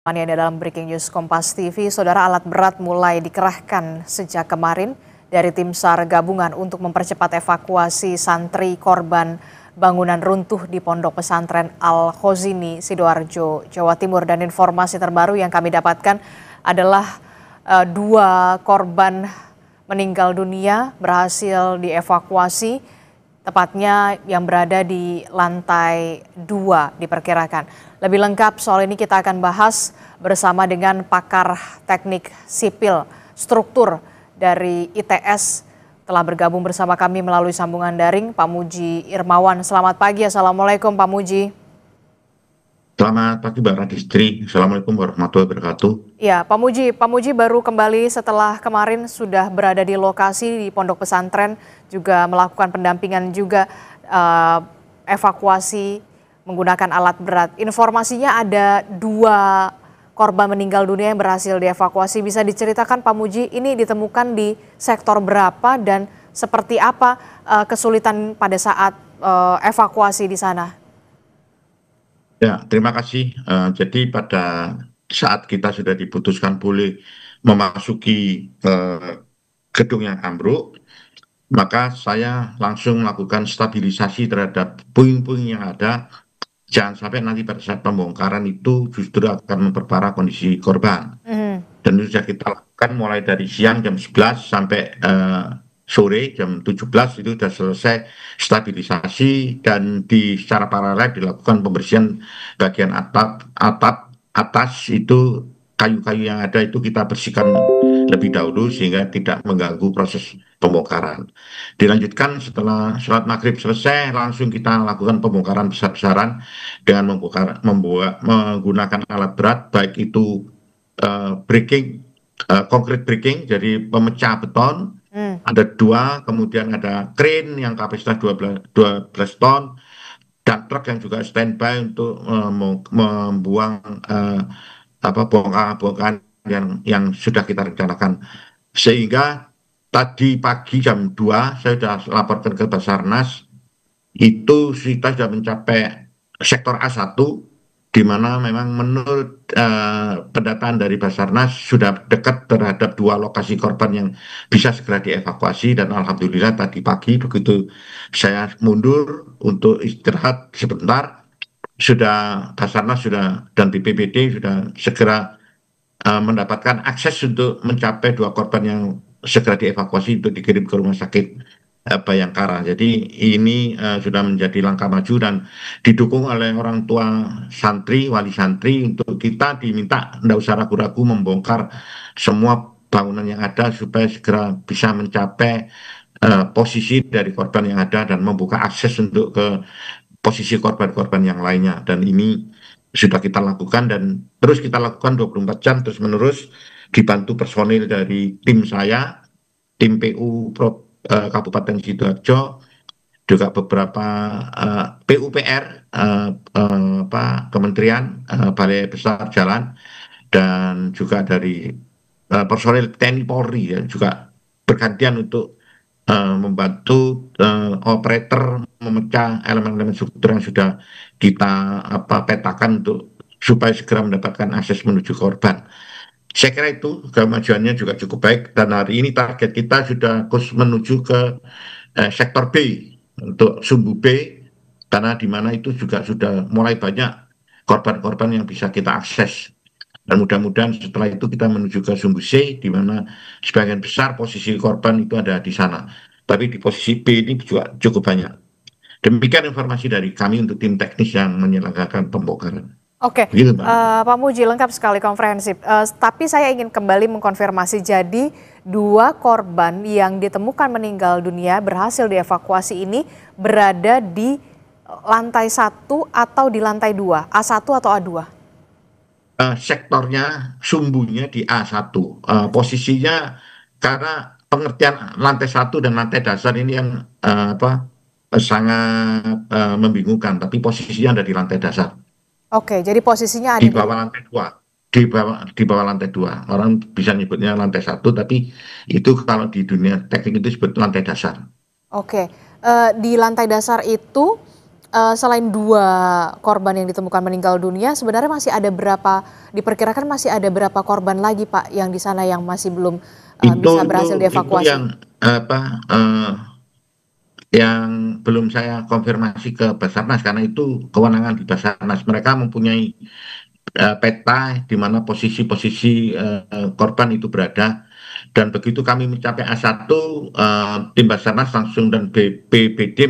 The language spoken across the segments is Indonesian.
Ini dalam Breaking News Kompas TV, saudara, alat berat mulai dikerahkan sejak kemarin dari tim SAR gabungan untuk mempercepat evakuasi santri korban bangunan runtuh di Pondok Pesantren Al-Khozini, Sidoarjo, Jawa Timur. Dan informasi terbaru yang kami dapatkan adalah 2 korban meninggal dunia berhasil dievakuasi, tepatnya yang berada di lantai 2 diperkirakan. Lebih lengkap soal ini kita akan bahas bersama dengan pakar teknik sipil struktur dari ITS. Telah bergabung bersama kami melalui sambungan daring, Pak Muji Irmawan. Selamat pagi, Assalamualaikum Pak Muji. Selamat pagi Mbak Radistri, Assalamualaikum warahmatullahi wabarakatuh. Ya, Pak Muji baru kembali setelah kemarin sudah berada di lokasi di Pondok Pesantren, juga melakukan pendampingan juga evakuasi menggunakan alat berat. Informasinya ada 2 korban meninggal dunia yang berhasil dievakuasi. Bisa diceritakan Pak Muji, ini ditemukan di sektor berapa dan seperti apa kesulitan pada saat evakuasi di sana? Ya, terima kasih. Jadi pada saat kita sudah diputuskan boleh memasuki gedung yang ambruk, maka saya langsung melakukan stabilisasi terhadap puing-puing yang ada. Jangan sampai nanti pada saat pembongkaran itu justru akan memperparah kondisi korban. Dan itu sudah kita lakukan mulai dari siang jam 11 sampai sore jam 17 itu sudah selesai stabilisasi, dan secara paralel dilakukan pembersihan bagian atap atas itu, kayu-kayu yang ada itu kita bersihkan lebih dahulu sehingga tidak mengganggu proses pembongkaran. Dilanjutkan setelah sholat maghrib selesai, langsung kita lakukan pembongkaran besar-besaran dengan menggunakan alat berat, baik itu breaking, concrete breaking, jadi pemecah beton. Ada 2, kemudian ada crane yang kapasitas 12 ton, dan truk yang juga standby untuk membuang bongkahan yang sudah kita rencanakan. Sehingga tadi pagi jam 2 saya sudah laporkan ke Basarnas, itu kita sudah mencapai sektor A1, di mana memang menurut pendataan dari Basarnas sudah dekat terhadap 2 lokasi korban yang bisa segera dievakuasi. Dan alhamdulillah tadi pagi begitu saya mundur untuk istirahat sebentar, sudah Basarnas dan BPBD sudah segera mendapatkan akses untuk mencapai 2 korban yang segera dievakuasi untuk dikirim ke rumah sakit Bayangkara. Jadi ini sudah menjadi langkah maju dan didukung oleh orang tua santri, wali santri, untuk kita diminta tidak usah ragu-ragu membongkar semua bangunan yang ada supaya segera bisa mencapai posisi dari korban yang ada dan membuka akses untuk ke posisi korban-korban yang lainnya. Dan ini sudah kita lakukan dan terus kita lakukan 24 jam terus menerus, dibantu personil dari tim saya, tim PU Kabupaten Sidoarjo, juga beberapa PUPR, Kementerian Balai Besar Jalan, dan juga dari personil TNI Polri ya, juga bergantian untuk membantu operator memecah elemen-elemen struktur yang sudah kita petakan supaya segera mendapatkan akses menuju korban. Saya kira itu kemajuannya juga cukup baik, dan hari ini target kita sudah menuju ke sektor B untuk sumbu B, karena di mana itu juga sudah mulai banyak korban-korban yang bisa kita akses. Dan mudah-mudahan setelah itu kita menuju ke sumbu C, di mana sebagian besar posisi korban itu ada di sana. Tapi di posisi B ini juga cukup banyak. Demikian informasi dari kami untuk tim teknis yang menyelenggarakan pembongkaran. Oke, Begitu, Pak Muji, lengkap sekali, komprehensif. Tapi saya ingin kembali mengkonfirmasi, jadi 2 korban yang ditemukan meninggal dunia berhasil dievakuasi ini berada di lantai 1 atau di lantai 2, A1 atau A2? Sektornya, sumbunya di A1. Posisinya karena pengertian lantai 1 dan lantai dasar ini yang sangat membingungkan, tapi posisinya ada di lantai dasar. Oke, jadi posisinya ada Di bawah lantai 2. Di bawah lantai 2. Orang bisa nyebutnya lantai 1, tapi itu kalau di dunia teknik itu disebut lantai dasar. Oke, di lantai dasar itu Selain 2 korban yang ditemukan meninggal dunia, sebenarnya masih ada berapa, diperkirakan masih ada berapa korban lagi Pak yang di sana yang masih belum Itu bisa itu berhasil itu dievakuasi? yang belum saya konfirmasi ke Basarnas karena itu kewenangan di Basarnas. Mereka mempunyai peta di mana posisi-posisi korban itu berada. Dan begitu kami mencapai A1, tim Basarnas langsung dan BPBD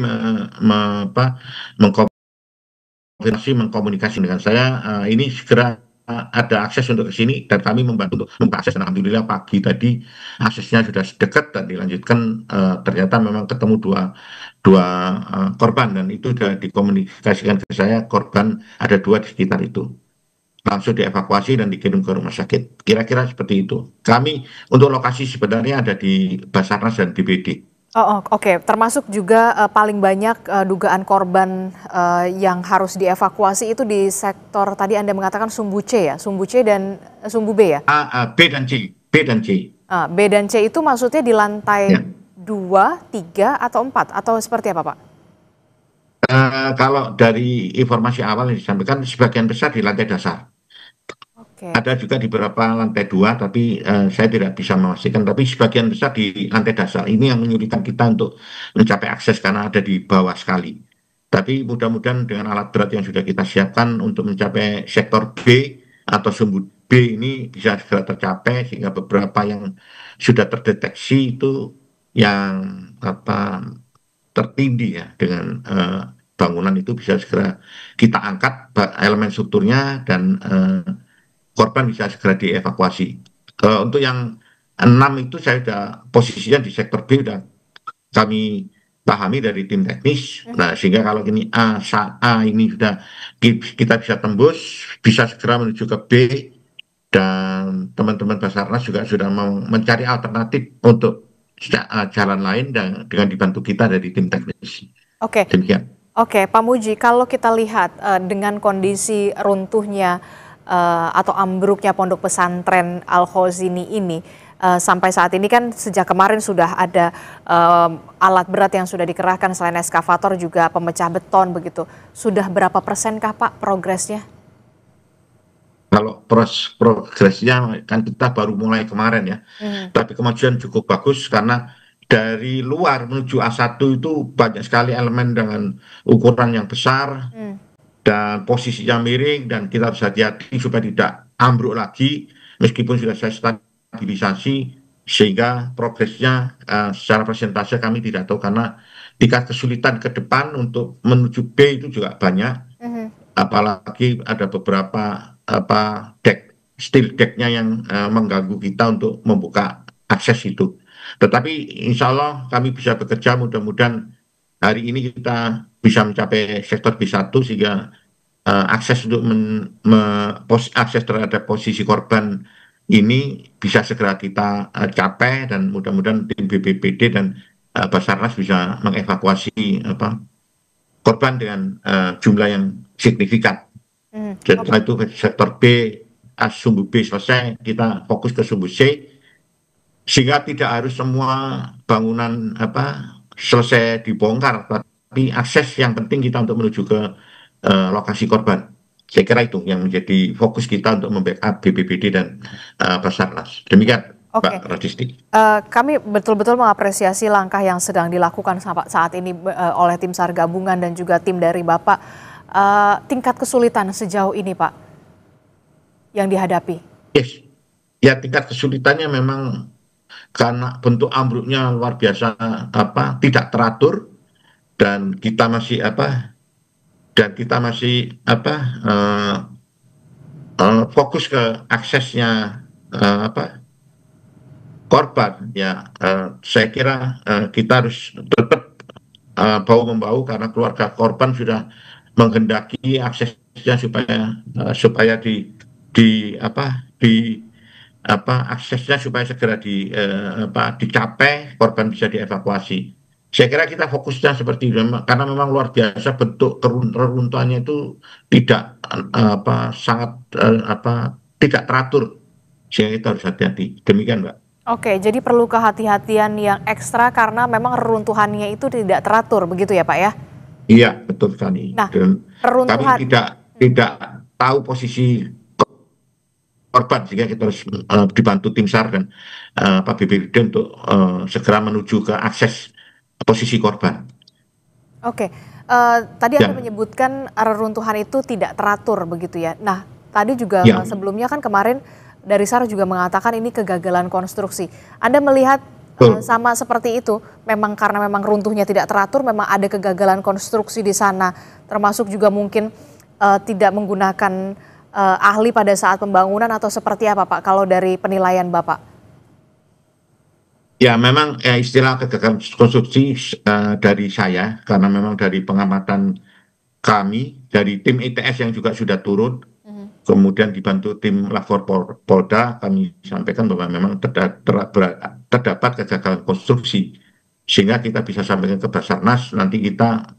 mengkomunikasi dengan saya, ini segera ada akses untuk ke sini dan kami membantu untuk membuka akses. Dan alhamdulillah pagi tadi aksesnya sudah dekat dan dilanjutkan, ternyata memang ketemu dua dua korban dan itu sudah dikomunikasikan ke saya, korban ada 2 di sekitar itu. Langsung dievakuasi dan dikirim ke rumah sakit. Kira-kira seperti itu. Kami untuk lokasi sebenarnya ada di Basarnas dan DBD. Oh, oke. Termasuk juga paling banyak dugaan korban yang harus dievakuasi itu di sektor tadi Anda mengatakan Sumbu C ya? Sumbu C dan Sumbu B ya? B dan C. B dan C. B dan C itu maksudnya di lantai Ya. 2, 3, atau 4? Atau seperti apa Pak? Kalau dari informasi awal yang disampaikan, sebagian besar di lantai dasar. Oke. Ada juga di beberapa lantai 2, tapi saya tidak bisa memastikan. Tapi sebagian besar di lantai dasar. Ini yang menyulitkan kita untuk mencapai akses karena ada di bawah sekali. Tapi mudah-mudahan dengan alat berat yang sudah kita siapkan untuk mencapai sektor B atau sumbu B ini bisa segera tercapai sehingga beberapa yang sudah terdeteksi itu yang tertindih ya dengan bangunan itu bisa segera kita angkat elemen strukturnya dan korban bisa segera dievakuasi. Untuk yang 6 itu saya sudah posisinya di sektor B, sudah kami pahami dari tim teknis. Nah, sehingga kalau ini A ini sudah kita bisa tembus, bisa segera menuju ke B, dan teman-teman Basarnas juga sudah mau mencari alternatif untuk jalan lain dan dengan dibantu kita dari tim teknis. Oke. Demikian. Oke, Pak Muji, kalau kita lihat dengan kondisi runtuhnya atau ambruknya pondok pesantren Al-Khozini ini, sampai saat ini kan sejak kemarin sudah ada alat berat yang sudah dikerahkan selain eskavator juga pemecah beton begitu. Sudah berapa persenkah Pak progresnya? Kalau progresnya kan kita baru mulai kemarin ya, tapi kemajuan cukup bagus karena dari luar menuju A1 itu banyak sekali elemen dengan ukuran yang besar dan posisinya miring dan kita harus hati-hati supaya tidak ambruk lagi meskipun sudah saya stabilisasi sehingga progresnya secara persentase kami tidak tahu karena tingkat kesulitan ke depan untuk menuju B itu juga banyak. Apalagi ada beberapa steel decknya yang mengganggu kita untuk membuka akses itu. Tetapi insya Allah kami bisa bekerja, mudah-mudahan hari ini kita bisa mencapai sektor B1 sehingga akses untuk akses terhadap posisi korban ini bisa segera kita capai dan mudah-mudahan tim BPBD dan Basarnas bisa mengevakuasi korban dengan jumlah yang signifikan. Setelah itu sektor B, sumbu B selesai, kita fokus ke sumbu C, sehingga tidak harus semua bangunan selesai dibongkar, tapi akses yang penting kita untuk menuju ke lokasi korban. Saya kira itu yang menjadi fokus kita untuk membackup BPBD dan Basarnas. Demikian, Mbak Radisti. Kami betul-betul mengapresiasi langkah yang sedang dilakukan saat ini oleh tim SAR gabungan dan juga tim dari Bapak. Tingkat kesulitan sejauh ini Pak yang dihadapi? Yes, ya tingkat kesulitannya memang karena bentuk ambruknya luar biasa tidak teratur dan kita masih fokus ke aksesnya korban ya. Saya kira kita harus tetap bahu membahu karena keluarga korban sudah menghendaki aksesnya supaya aksesnya supaya segera dicapai, korban bisa dievakuasi. Saya kira kita fokusnya seperti itu karena memang luar biasa bentuk reruntuhannya itu tidak sangat tidak teratur sehingga kita harus hati-hati. Demikian, Mbak. Oke, jadi perlu kehati-hatian yang ekstra karena memang reruntuhannya itu tidak teratur begitu ya Pak ya? Iya, betul sekali. Nah, Dan kami reruntuhan, tidak tahu posisi korban sehingga kita harus dibantu tim SAR dan Pak BPBD untuk segera menuju ke akses posisi korban. oke, tadi Anda Ya, menyebutkan reruntuhan itu tidak teratur begitu ya. Nah, tadi juga ya, sebelumnya kan kemarin dari SAR juga mengatakan ini kegagalan konstruksi. Anda melihat betul. sama seperti itu, memang karena memang runtuhnya tidak teratur, memang ada kegagalan konstruksi di sana, termasuk juga mungkin tidak menggunakan ahli pada saat pembangunan atau seperti apa Pak, kalau dari penilaian Bapak? Ya, memang istilah kegagalan konstruksi dari saya karena memang dari pengamatan kami dari tim ITS yang juga sudah turun, Mhm. kemudian dibantu tim Lapor Polda, kami sampaikan bahwa memang terdapat kegagalan konstruksi, sehingga kita bisa sampaikan ke Basarnas, nanti kita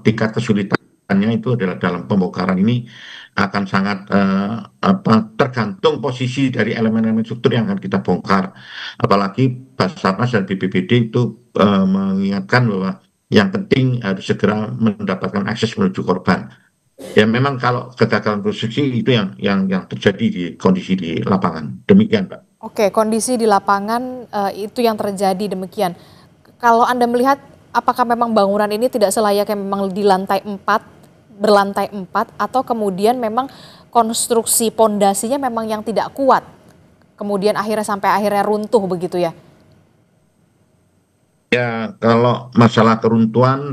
tingkat kesulitannya itu adalah dalam pembongkaran ini akan sangat tergantung posisi dari elemen-elemen struktur yang akan kita bongkar. Apalagi Basarnas dan BPBD itu mengingatkan bahwa yang penting harus segera mendapatkan akses menuju korban. Ya memang kalau kegagalan konstruksi itu yang terjadi di kondisi di lapangan. Demikian, Pak. Oke, kondisi di lapangan itu yang terjadi demikian. Kalau Anda melihat apakah memang bangunan ini tidak selayaknya memang di lantai 4, berlantai 4, atau kemudian memang konstruksi pondasinya memang yang tidak kuat, kemudian akhirnya sampai akhirnya runtuh begitu ya? Ya, kalau masalah keruntuhan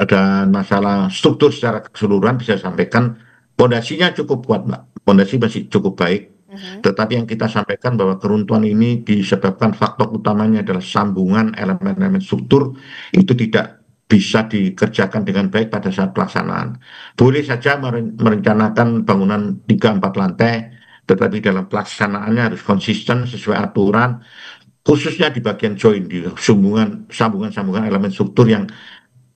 dan masalah struktur secara keseluruhan bisa sampaikan pondasinya cukup kuat, Mbak. Pondasi masih cukup baik. Mhm. Tetapi yang kita sampaikan bahwa keruntuhan ini disebabkan faktor utamanya adalah sambungan elemen-elemen struktur itu tidak bisa dikerjakan dengan baik pada saat pelaksanaan. Boleh saja merencanakan bangunan 3-4 lantai, tetapi dalam pelaksanaannya harus konsisten sesuai aturan, khususnya di bagian join, di sambungan-sambungan elemen struktur yang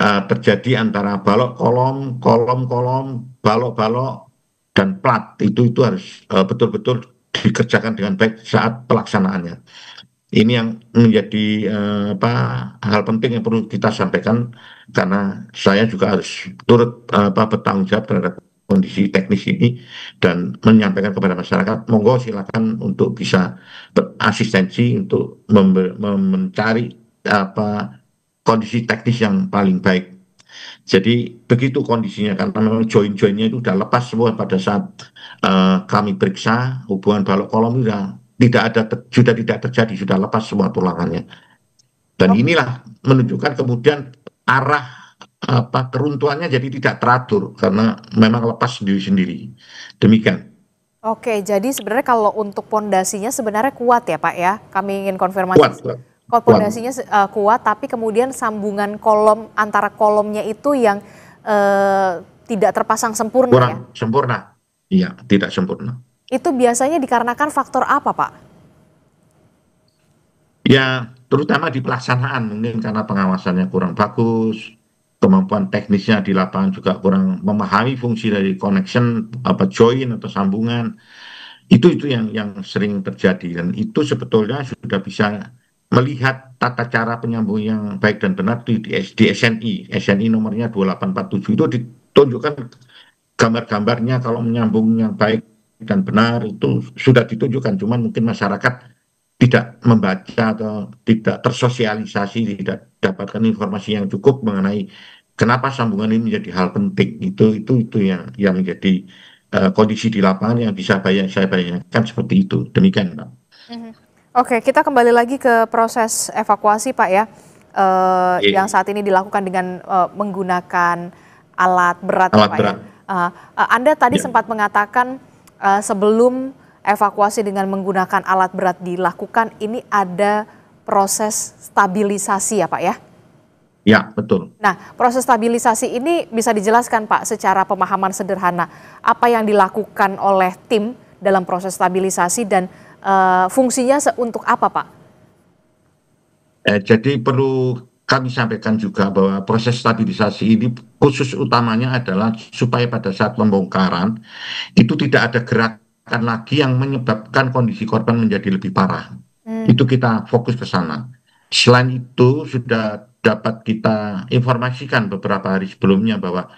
terjadi antara balok kolom, kolom-kolom, balok-balok, dan plat. Itu harus betul-betul dikerjakan dengan baik saat pelaksanaannya. Ini yang menjadi hal penting yang perlu kita sampaikan karena saya juga harus turut bertanggung jawab terhadap kondisi teknis ini dan menyampaikan kepada masyarakat, monggo silakan untuk bisa berasistensi untuk mencari kondisi teknis yang paling baik. Jadi begitu kondisinya karena memang join-joinnya itu sudah lepas semua pada saat kami periksa hubungan balok kolom itu sudah tidak terjadi, sudah lepas semua tulangannya. Dan Oke. inilah menunjukkan kemudian arah keruntuhannya jadi tidak teratur karena memang lepas sendiri-sendiri. Demikian. Oke, jadi sebenarnya kalau untuk pondasinya sebenarnya kuat ya Pak ya? Kami ingin Kuat, konfirmasi. kuat, Kalau kuat. pondasinya kuat, tapi kemudian sambungan kolom antara kolomnya itu yang tidak terpasang sempurna ya? Kurang sempurna. Iya, tidak sempurna. Itu biasanya dikarenakan faktor apa Pak? Ya, terutama di pelaksanaan mungkin karena pengawasannya kurang bagus, kemampuan teknisnya di lapangan juga kurang memahami fungsi dari connection join atau sambungan. Itu yang sering terjadi dan itu sebetulnya sudah bisa melihat tata cara penyambung yang baik dan benar di SNI nomornya 2847 itu ditunjukkan gambar-gambarnya kalau menyambung yang baik dan benar itu sudah ditunjukkan, cuman mungkin masyarakat tidak membaca atau tidak tersosialisasi, tidak dapatkan informasi yang cukup mengenai kenapa sambungan ini menjadi hal penting. Itu yang menjadi kondisi di lapangan yang bisa saya bayangkan seperti itu. Demikian, Pak. Mhm. Oke, kita kembali lagi ke proses evakuasi Pak ya, yang Iya, saat ini dilakukan dengan menggunakan alat berat ya alat Pak ya. berat. Anda tadi Ya, sempat mengatakan sebelum evakuasi dengan menggunakan alat berat dilakukan, ini ada proses stabilisasi ya Pak ya? ya, betul. Nah, proses stabilisasi ini bisa dijelaskan Pak secara pemahaman sederhana, apa yang dilakukan oleh tim dalam proses stabilisasi dan fungsinya untuk apa Pak? Jadi perlu kami sampaikan juga bahwa proses stabilisasi ini khusus utamanya adalah supaya pada saat pembongkaran itu tidak ada gerakan lagi yang menyebabkan kondisi korban menjadi lebih parah. Hmm. Itu kita fokus ke sana. Selain itu sudah dapat kita informasikan beberapa hari sebelumnya bahwa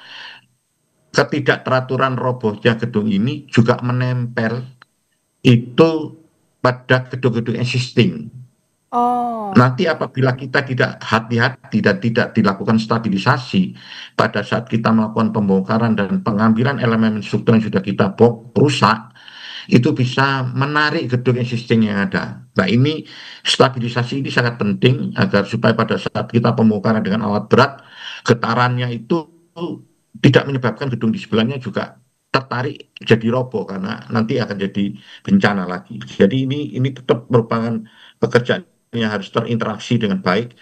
ketidakteraturan robohnya gedung ini juga menempel itu pada gedung-gedung existing. Oh, Nanti apabila kita tidak hati-hati dan tidak dilakukan stabilisasi pada saat kita melakukan pembongkaran dan pengambilan elemen struktur yang sudah kita rusak, itu bisa menarik gedung existing yang ada. Nah ini stabilisasi ini sangat penting agar supaya pada saat kita pembongkaran dengan alat berat, getarannya itu tidak menyebabkan gedung di sebelahnya juga tertarik jadi roboh karena nanti akan jadi bencana lagi. Jadi ini tetap merupakan pekerjaan yang harus terinteraksi dengan baik,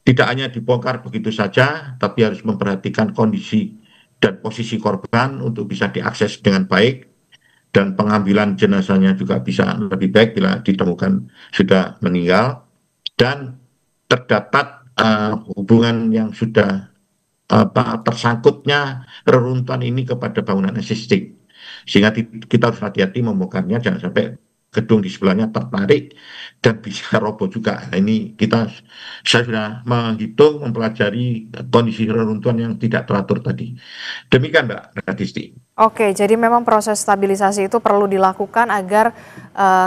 tidak hanya dibongkar begitu saja, tapi harus memperhatikan kondisi dan posisi korban untuk bisa diakses dengan baik, dan pengambilan jenazahnya juga bisa lebih baik bila ditemukan sudah meninggal, dan terdapat hubungan yang sudah tersangkutnya reruntuhan ini kepada bangunan existing. Sehingga kita harus hati-hati membongkarnya, jangan sampai gedung di sebelahnya tertarik dan bisa roboh juga. Nah, saya sudah menghitung, mempelajari kondisi reruntuhan yang tidak teratur tadi. Demikian Mbak Radisti. oke. Jadi memang proses stabilisasi itu perlu dilakukan agar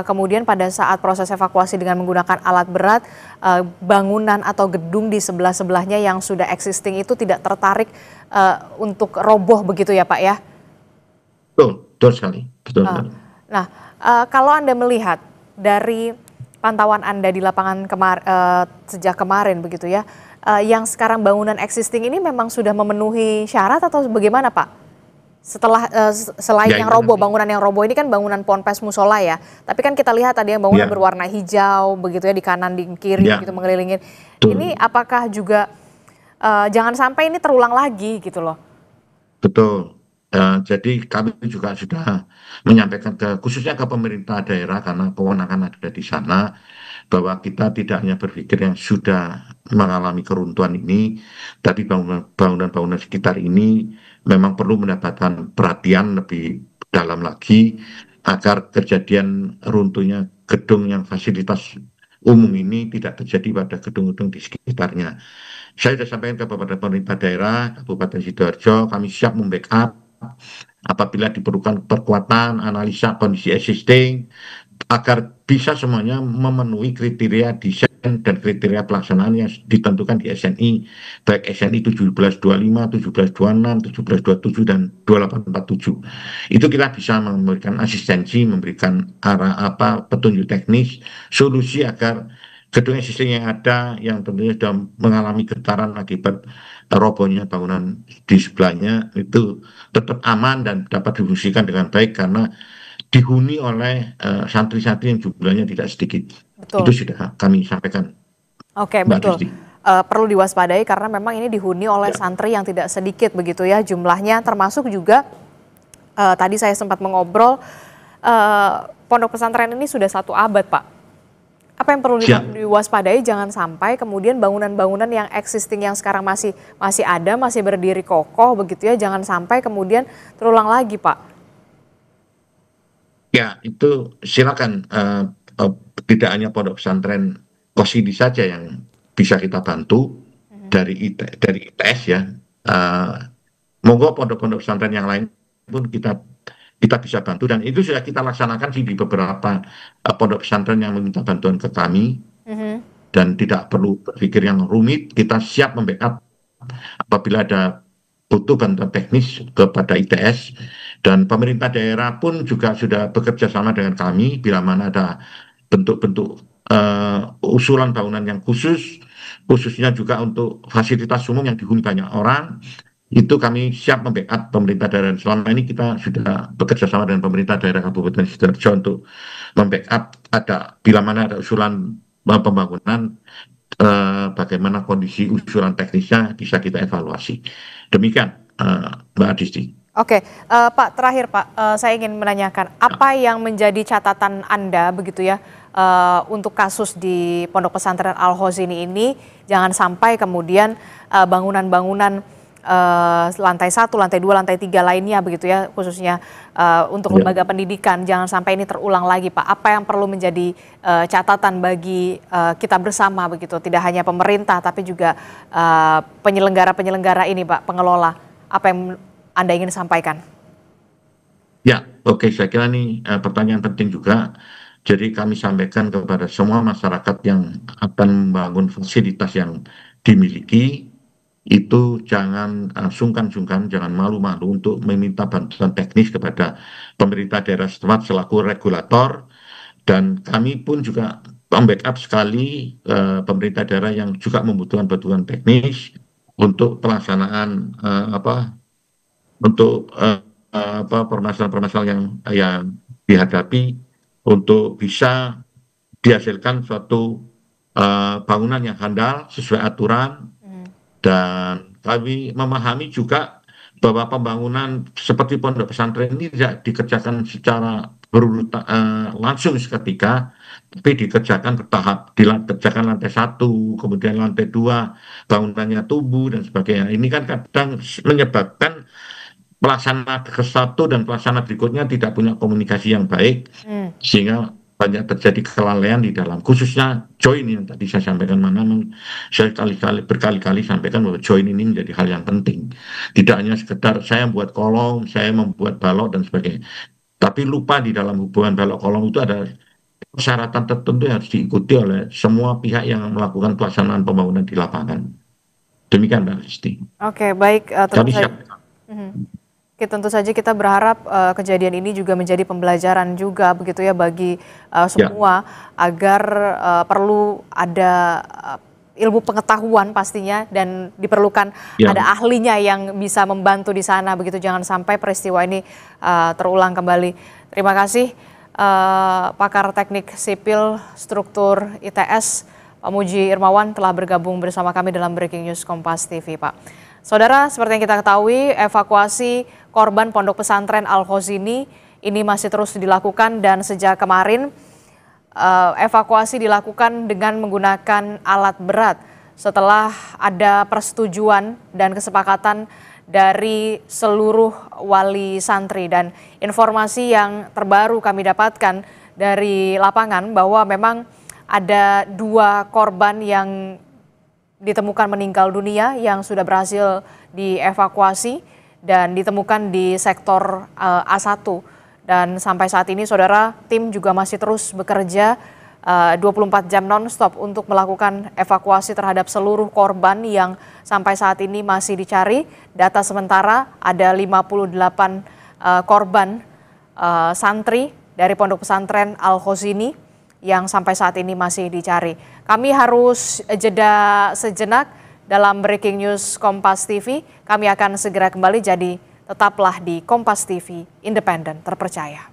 kemudian pada saat proses evakuasi dengan menggunakan alat berat, bangunan atau gedung di sebelah-sebelahnya yang sudah existing itu tidak tertarik untuk roboh begitu ya Pak ya? Betul, betul sekali. Betul Uh, sekali. Nah, kalau Anda melihat dari pantauan Anda di lapangan sejak kemarin begitu ya, yang sekarang bangunan existing ini memang sudah memenuhi syarat atau bagaimana Pak? Setelah selain Ya yang itu roboh, nanti. bangunan yang roboh ini kan bangunan ponpes musola ya. Tapi kan kita lihat ada yang bangunan Ya, berwarna hijau begitu ya di kanan di kiri ya, begitu mengelilingin. Ini betul. apakah juga jangan sampai ini terulang lagi gitu loh. Betul. Jadi kami juga sudah menyampaikan khususnya ke pemerintah daerah karena kewenangan ada di sana, bahwa kita tidak hanya berpikir yang sudah mengalami keruntuhan ini, tapi bangunan-bangunan sekitar ini memang perlu mendapatkan perhatian lebih dalam lagi agar kejadian runtuhnya gedung yang fasilitas umum ini tidak terjadi pada gedung-gedung di sekitarnya. Saya sudah sampaikan kepada pemerintah daerah, Kabupaten Sidoarjo, kami siap membackup apabila diperlukan perkuatan, analisa kondisi existing, agar bisa semuanya memenuhi kriteria desain dan kriteria pelaksanaan yang ditentukan di SNI, baik SNI 1725, 1726, 1727, dan 2847. Itu kita bisa memberikan asistensi, memberikan petunjuk teknis, solusi agar gedung existing yang ada, yang tentunya sudah mengalami getaran akibat robohnya bangunan di sebelahnya, itu tetap aman dan dapat difungsikan dengan baik karena dihuni oleh santri-santri yang jumlahnya tidak sedikit. Itu Betul. sudah kami sampaikan, Oke, Mbak betul. Desti. Perlu diwaspadai karena memang ini dihuni oleh Ya, santri yang tidak sedikit begitu ya jumlahnya, termasuk juga tadi saya sempat mengobrol, pondok pesantren ini sudah 1 abad Pak. Apa yang perlu siap. diwaspadai jangan sampai kemudian bangunan-bangunan yang existing yang sekarang masih ada, masih berdiri kokoh begitu ya, jangan sampai kemudian terulang lagi Pak. Ya, itu silakan. Eh, Tidak hanya pondok pesantren Kosidi saja yang bisa kita bantu dari ITS ya. Eh, Monggo pondok-pondok pesantren yang lain pun kita bisa bantu, dan itu sudah kita laksanakan sih di beberapa pondok pesantren yang meminta bantuan ke kami, Mhm. dan tidak perlu berpikir yang rumit. Kita siap membackup apabila ada butuh bantuan teknis kepada ITS, dan pemerintah daerah pun juga sudah bekerja sama dengan kami bila mana ada bentuk-bentuk usulan bangunan yang khususnya juga untuk fasilitas umum yang dihuni banyak orang, itu kami siap membackup pemerintah daerah. Selama ini kita sudah bekerja sama dengan pemerintah daerah Kabupaten Sidoarjo untuk membackup bila mana ada usulan pembangunan, bagaimana kondisi usulan teknisnya bisa kita evaluasi. Demikian, Mbak Adisti. Oke, Pak, terakhir Pak, saya ingin menanyakan apa yang menjadi catatan Anda begitu ya untuk kasus di Pondok Pesantren Al Hozini ini, jangan sampai kemudian bangunan-bangunan lantai 1, lantai 2, lantai 3 lainnya begitu ya, khususnya untuk lembaga pendidikan. Jangan sampai ini terulang lagi, Pak. Apa yang perlu menjadi catatan bagi kita bersama begitu, tidak hanya pemerintah tapi juga penyelenggara-penyelenggara ini, Pak, pengelola. Apa yang Anda ingin sampaikan? Ya, oke, saya kira ini pertanyaan penting juga. Jadi kami sampaikan kepada semua masyarakat yang akan membangun fasilitas yang dimiliki, itu jangan sungkan-sungkan, jangan malu-malu untuk meminta bantuan teknis kepada pemerintah daerah setempat selaku regulator. Dan kami pun juga membackup sekali pemerintah daerah yang juga membutuhkan bantuan teknis untuk pelaksanaan untuk permasalahan-permasalahan yang dihadapi untuk bisa dihasilkan suatu bangunan yang handal sesuai aturan. Dan kami memahami juga bahwa pembangunan seperti pondok pesantren ini tidak dikerjakan secara berurutan langsung seketika, tapi dikerjakan bertahap. Dikerjakan lantai 1, kemudian lantai 2, bangunannya tumbuh dan sebagainya. Ini kan kadang menyebabkan pelaksana ke satu dan pelaksana berikutnya tidak punya komunikasi yang baik, sehingga banyak terjadi kelalaian di dalam, khususnya join yang tadi saya sampaikan, saya berkali-kali sampaikan bahwa join ini menjadi hal yang penting. Tidak hanya sekedar saya membuat kolong, saya membuat balok dan sebagainya, tapi lupa di dalam hubungan balok kolong itu ada persyaratan tertentu yang harus diikuti oleh semua pihak yang melakukan pelaksanaan pembangunan di lapangan. Demikian, Mbak Risti. Oke, baik. Tentu saja kita berharap kejadian ini juga menjadi pembelajaran juga begitu ya bagi semua, agar perlu ada ilmu pengetahuan pastinya, dan diperlukan ada ahlinya yang bisa membantu di sana begitu, jangan sampai peristiwa ini terulang kembali. Terima kasih pakar teknik sipil struktur ITS Pak Muji Irmawan telah bergabung bersama kami dalam Breaking News Kompas TV, Pak. Saudara, seperti yang kita ketahui, evakuasi korban pondok pesantren Al-Khozini ini masih terus dilakukan, dan sejak kemarin evakuasi dilakukan dengan menggunakan alat berat setelah ada persetujuan dan kesepakatan dari seluruh wali santri. Dan informasi yang terbaru kami dapatkan dari lapangan bahwa memang ada 2 korban yang ditemukan meninggal dunia yang sudah berhasil dievakuasi dan ditemukan di sektor A1. Dan sampai saat ini, saudara, tim juga masih terus bekerja 24 jam non-stop untuk melakukan evakuasi terhadap seluruh korban yang sampai saat ini masih dicari. Data sementara ada 58 korban santri dari pondok pesantren Al-Khozini yang sampai saat ini masih dicari. Kami harus jeda sejenak dalam Breaking News Kompas TV. Kami akan segera kembali, jadi tetaplah di Kompas TV, independen, terpercaya.